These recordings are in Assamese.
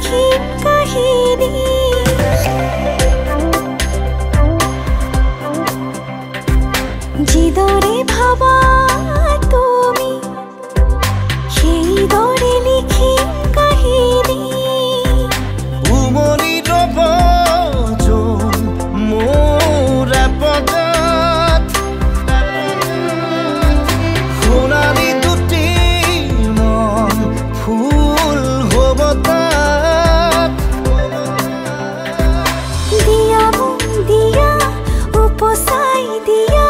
লিখিম কাহিনী যিদৰে ভাবা তুমি সেইদৰে লিখিম কাহিনী উমনি ৰব যোন মোৰ পদত সোণালী দুটি মন ফুল হ'ব তাত দিয়া মোক দিয়া উপচাই দিয়া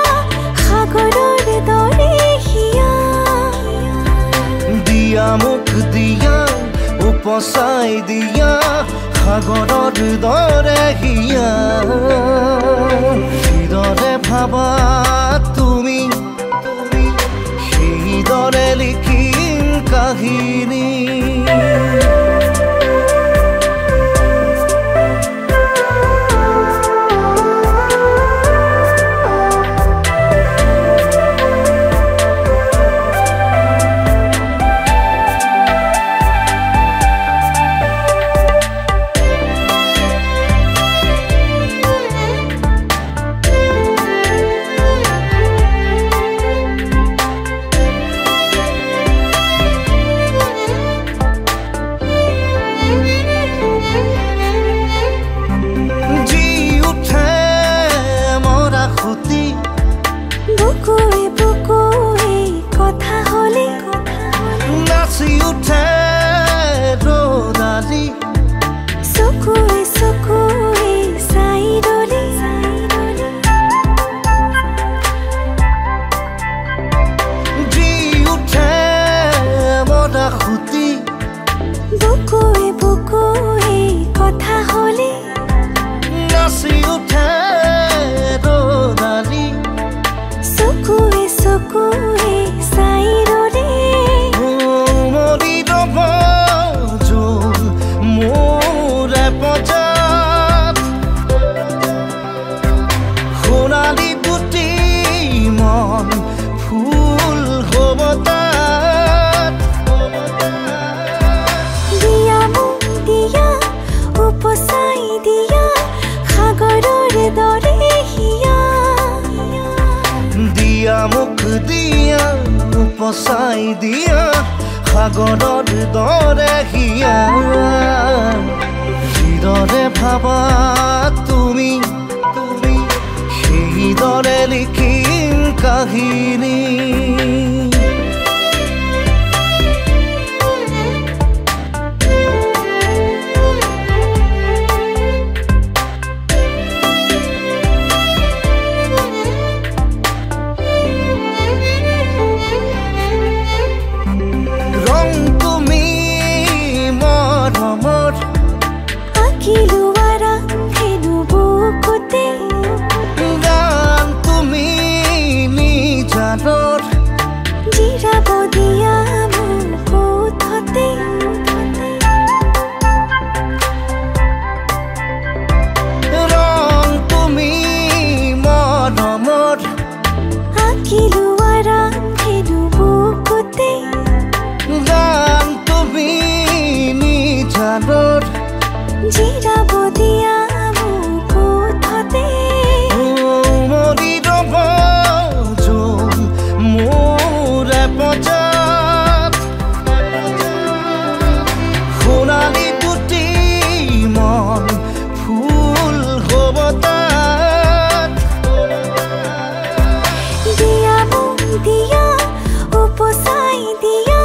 সাগৰৰ দৰে হিয়া দিয়া মোক দিয়া উপচাই দিয়া সাগৰৰ দৰে হিয়া যিদৰে ভাবা তুমি সেইদৰে লিখিম কাহিনী বুকুৱে বুকুৱে কথা হলে নাচি উঠে ৰ'দালি চকুৱে চকুৱে চাই ৰলে জি উঠে মৰা খুটি বুকুৱে বুকুৱে কথা হলে নাচি উঠে ৰ'দালি চকুৱে চকুৱে চাই ৰলে মৰি ৰব যোন মোৰ পদত সোণালী দুটি মন ফুল হ'ব তাত দিয়া মোক দিয়া উপচাই দিয়া সাগৰৰ দৰে হিয়া দিয়া মোক দিয়া উপচাই দিয়া সাগৰৰ দৰে হিয়া যিদৰে ভাবা তুমি সেইদৰে লিখিম কাহিনী জিৰাব দিয়া মোক ওঠতে মৰি ৰব যোন মোৰ পদত সোণালী দুটি মন ফুল হ'ব তাত দিয়া মোক দিয়া উপচাই দিয়া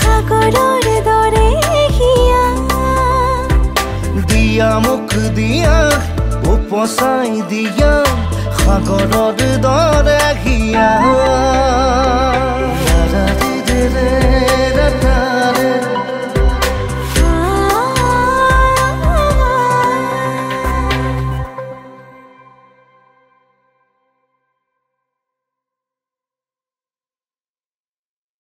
সাগৰৰ দৰে হিয়া দিয়া মোক দিয়া উপচাই দিয়া সাগৰৰ দৰে হিয়া